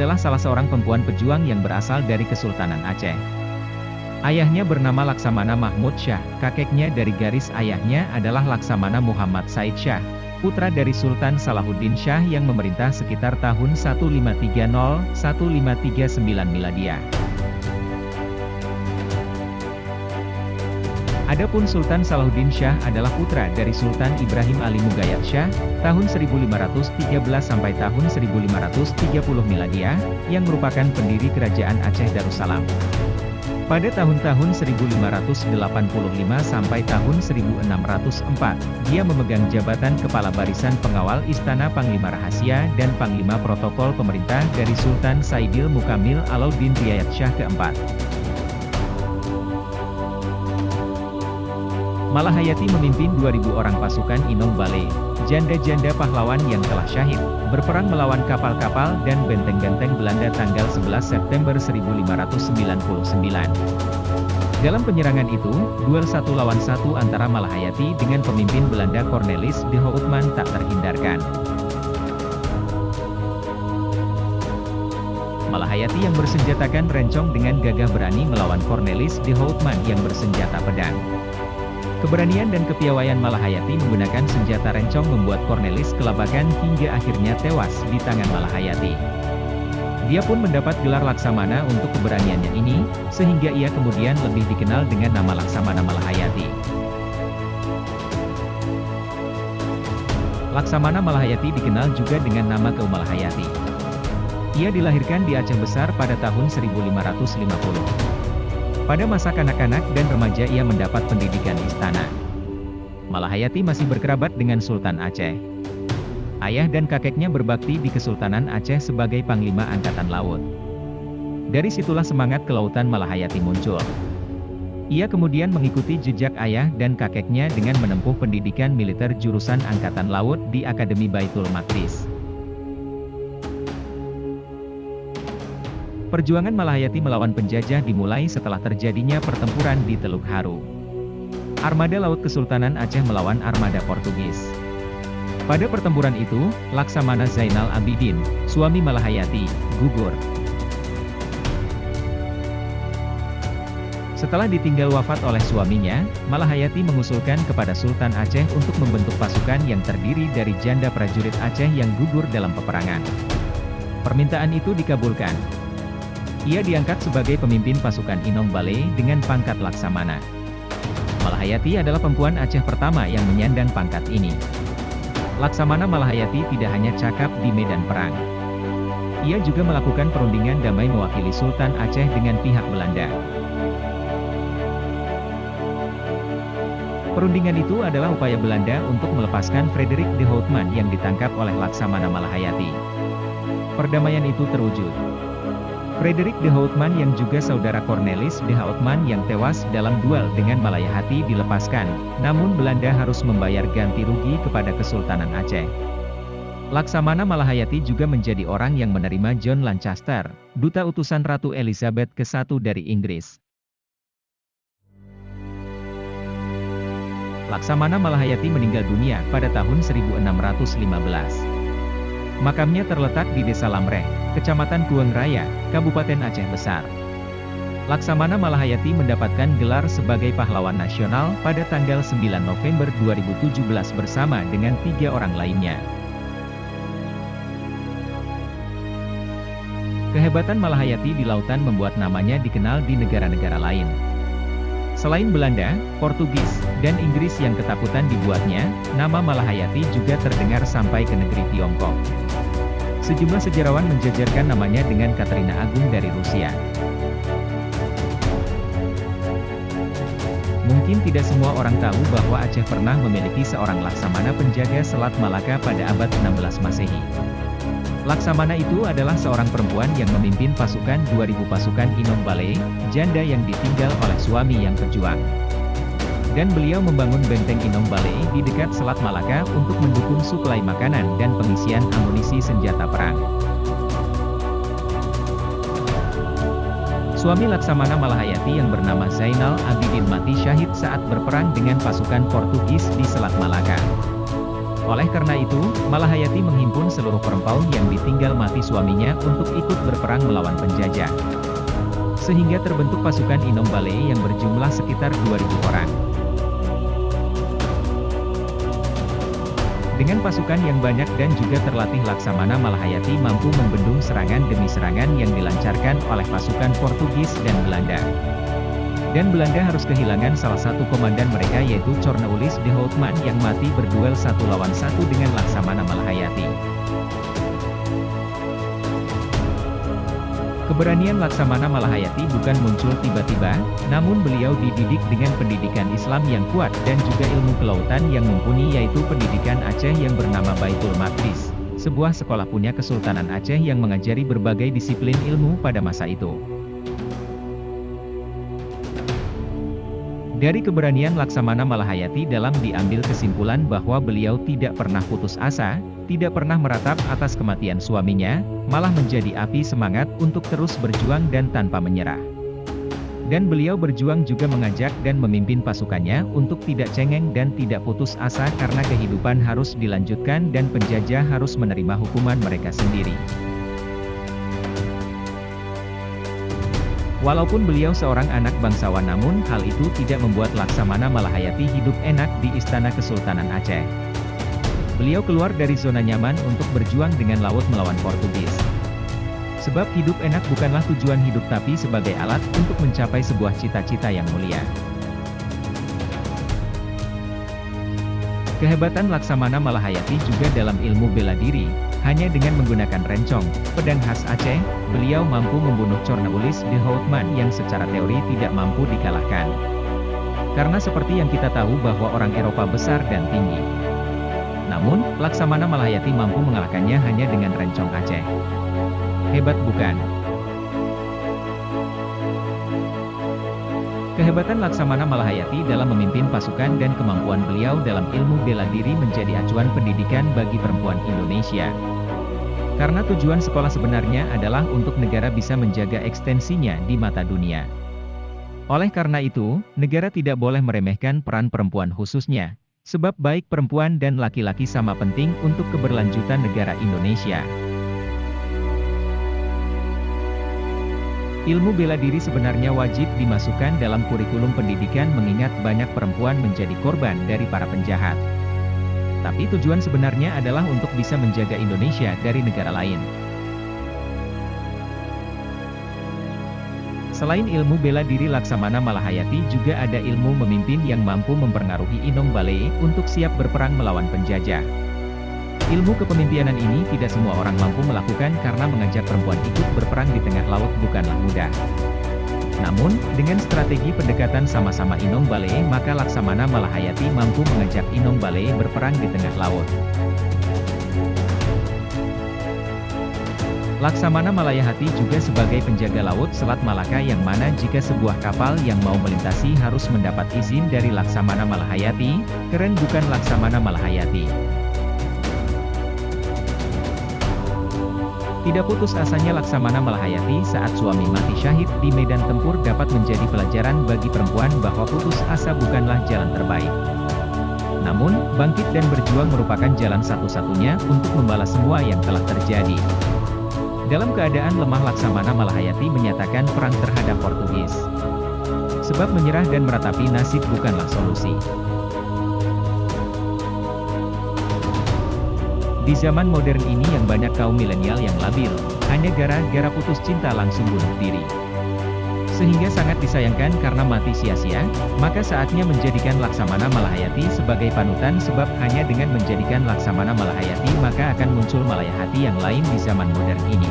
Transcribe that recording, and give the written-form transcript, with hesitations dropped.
adalah salah seorang perempuan pejuang yang berasal dari Kesultanan Aceh. Ayahnya bernama Laksamana Mahmud Shah, kakeknya dari garis ayahnya adalah Laksamana Muhammad Said Shah, putra dari Sultan Salahuddin Shah yang memerintah sekitar tahun 1530-1539 Miladiah. Adapun Sultan Salahuddin Shah adalah putra dari Sultan Ibrahim Ali Mugayyad Shah, tahun 1513 sampai tahun 1530 Miladiah, yang merupakan pendiri Kerajaan Aceh Darussalam. Pada tahun-tahun 1585 sampai tahun 1604, dia memegang jabatan Kepala Barisan Pengawal Istana Panglima Rahasia dan Panglima Protokol Pemerintah dari Sultan Saidil Mukamil Alauddin Riayat Shah keempat. Malahayati memimpin 2.000 orang pasukan Inong Balai, janda-janda pahlawan yang telah syahid, berperang melawan kapal-kapal dan benteng-benteng Belanda tanggal 11 September 1599. Dalam penyerangan itu, duel 1 lawan 1 antara Malahayati dengan pemimpin Belanda Cornelis de Houtman tak terhindarkan. Malahayati yang bersenjatakan rencong dengan gagah berani melawan Cornelis de Houtman yang bersenjata pedang. Keberanian dan kepiawaian Malahayati menggunakan senjata rencong membuat Cornelis kelabakan hingga akhirnya tewas di tangan Malahayati. Dia pun mendapat gelar Laksamana untuk keberaniannya ini, sehingga ia kemudian lebih dikenal dengan nama Laksamana Malahayati. Laksamana Malahayati dikenal juga dengan nama Keu Malahayati. Ia dilahirkan di Aceh Besar pada tahun 1550. Pada masa kanak-kanak dan remaja ia mendapat pendidikan istana. Malahayati masih berkerabat dengan Sultan Aceh. Ayah dan kakeknya berbakti di Kesultanan Aceh sebagai Panglima Angkatan Laut. Dari situlah semangat kelautan Malahayati muncul. Ia kemudian mengikuti jejak ayah dan kakeknya dengan menempuh pendidikan militer jurusan Angkatan Laut di Akademi Baitul Maqdis. Perjuangan Malahayati melawan penjajah dimulai setelah terjadinya pertempuran di Teluk Haru. Armada Laut Kesultanan Aceh melawan armada Portugis. Pada pertempuran itu, Laksamana Zainal Abidin, suami Malahayati, gugur. Setelah ditinggal wafat oleh suaminya, Malahayati mengusulkan kepada Sultan Aceh untuk membentuk pasukan yang terdiri dari janda prajurit Aceh yang gugur dalam peperangan. Permintaan itu dikabulkan. Ia diangkat sebagai pemimpin pasukan Inong Balai dengan pangkat Laksamana. Malahayati adalah perempuan Aceh pertama yang menyandang pangkat ini. Laksamana Malahayati tidak hanya cakap di medan perang. Ia juga melakukan perundingan damai mewakili Sultan Aceh dengan pihak Belanda. Perundingan itu adalah upaya Belanda untuk melepaskan Frederik de Houtman yang ditangkap oleh Laksamana Malahayati. Perdamaian itu terwujud. Frederik de Houtman yang juga saudara Cornelis de Houtman yang tewas dalam duel dengan Malahayati dilepaskan, namun Belanda harus membayar ganti rugi kepada Kesultanan Aceh. Laksamana Malahayati juga menjadi orang yang menerima John Lancaster, duta utusan Ratu Elizabeth ke-1 dari Inggris. Laksamana Malahayati meninggal dunia pada tahun 1615. Makamnya terletak di Desa Lamreh, Kecamatan Kueng Raya, Kabupaten Aceh Besar. Laksamana Malahayati mendapatkan gelar sebagai pahlawan nasional pada tanggal 9 November 2017 bersama dengan 3 orang lainnya. Kehebatan Malahayati di lautan membuat namanya dikenal di negara-negara lain. Selain Belanda, Portugis, dan Inggris yang ketakutan dibuatnya, nama Malahayati juga terdengar sampai ke negeri Tiongkok. Sejumlah sejarawan menjajarkan namanya dengan Katrina Agung dari Rusia. Mungkin tidak semua orang tahu bahwa Aceh pernah memiliki seorang Laksamana penjaga Selat Malaka pada abad 16 Masehi. Laksamana itu adalah seorang perempuan yang memimpin pasukan 2.000 pasukan Inong Balai, janda yang ditinggal oleh suami yang pejuang. Dan beliau membangun benteng Inong Balai di dekat Selat Malaka untuk mendukung suplai makanan dan pengisian amunisi senjata perang. Suami Laksamana Malahayati yang bernama Zainal Abidin mati syahid saat berperang dengan pasukan Portugis di Selat Malaka. Oleh karena itu, Malahayati menghimpun seluruh perempuan yang ditinggal mati suaminya untuk ikut berperang melawan penjajah. Sehingga terbentuk pasukan Inom Baleye yang berjumlah sekitar 2.000 orang. Dengan pasukan yang banyak dan juga terlatih, Laksamana Malahayati mampu membendung serangan demi serangan yang dilancarkan oleh pasukan Portugis dan Belanda. Dan Belanda harus kehilangan salah satu komandan mereka, yaitu Cornewallis de Houtman, yang mati berduel 1 lawan 1 dengan Laksamana Malahayati. Keberanian Laksamana Malahayati bukan muncul tiba-tiba, namun beliau dididik dengan pendidikan Islam yang kuat dan juga ilmu kelautan yang mumpuni, yaitu pendidikan Aceh yang bernama Baitul Maqdis, sebuah sekolah punya Kesultanan Aceh yang mengajari berbagai disiplin ilmu pada masa itu. Dari keberanian Laksamana Malahayati dalam diambil kesimpulan bahwa beliau tidak pernah putus asa, tidak pernah meratap atas kematian suaminya, malah menjadi api semangat untuk terus berjuang dan tanpa menyerah. Dan beliau berjuang juga mengajak dan memimpin pasukannya untuk tidak cengeng dan tidak putus asa, karena kehidupan harus dilanjutkan dan penjajah harus menerima hukuman mereka sendiri. Walaupun beliau seorang anak bangsawan, namun hal itu tidak membuat Laksamana Malahayati hidup enak di Istana Kesultanan Aceh. Beliau keluar dari zona nyaman untuk berjuang dengan laut melawan Portugis. Sebab hidup enak bukanlah tujuan hidup, tapi sebagai alat untuk mencapai sebuah cita-cita yang mulia. Kehebatan Laksamana Malahayati juga dalam ilmu bela diri. Hanya dengan menggunakan rencong, pedang khas Aceh, beliau mampu membunuh Cornewallis de Houtman yang secara teori tidak mampu dikalahkan. Karena seperti yang kita tahu bahwa orang Eropa besar dan tinggi. Namun, Laksamana Malahayati mampu mengalahkannya hanya dengan rencong Aceh. Hebat bukan? Kehebatan Laksamana Malahayati dalam memimpin pasukan dan kemampuan beliau dalam ilmu bela diri menjadi acuan pendidikan bagi perempuan Indonesia. Karena tujuan sekolah sebenarnya adalah untuk negara bisa menjaga ekstensinya di mata dunia. Oleh karena itu, negara tidak boleh meremehkan peran perempuan khususnya, sebab baik perempuan dan laki-laki sama penting untuk keberlanjutan negara Indonesia. Ilmu bela diri sebenarnya wajib dimasukkan dalam kurikulum pendidikan, mengingat banyak perempuan menjadi korban dari para penjahat. Tapi tujuan sebenarnya adalah untuk bisa menjaga Indonesia dari negara lain. Selain ilmu bela diri Laksamana Malahayati, juga ada ilmu memimpin yang mampu mempengaruhi Inom Baleye untuk siap berperang melawan penjajah. Ilmu kepemimpinan ini tidak semua orang mampu melakukan, karena mengajak perempuan ikut berperang di tengah laut bukanlah mudah. Namun, dengan strategi pendekatan sama-sama Inom Baleye, maka Laksamana Malahayati mampu mengajak Inom Baleye berperang di tengah laut. Laksamana Malahayati juga sebagai penjaga laut Selat Malaka, yang mana jika sebuah kapal yang mau melintasi harus mendapat izin dari Laksamana Malahayati. Keren bukan Laksamana Malahayati? Tidak putus asanya Laksamana Malahayati saat suami mati syahid di medan tempur dapat menjadi pelajaran bagi perempuan bahwa putus asa bukanlah jalan terbaik. Namun, bangkit dan berjuang merupakan jalan satu-satunya untuk membalas semua yang telah terjadi. Dalam keadaan lemah, Laksamana Malahayati menyatakan perang terhadap Portugis. Sebab menyerah dan meratapi nasib bukanlah solusi. Di zaman modern ini yang banyak kaum milenial yang labil, hanya gara-gara putus cinta langsung bunuh diri. Sehingga sangat disayangkan karena mati sia-sia, maka saatnya menjadikan Laksamana Malahayati sebagai panutan, sebab hanya dengan menjadikan Laksamana Malahayati maka akan muncul Malahayati yang lain di zaman modern ini.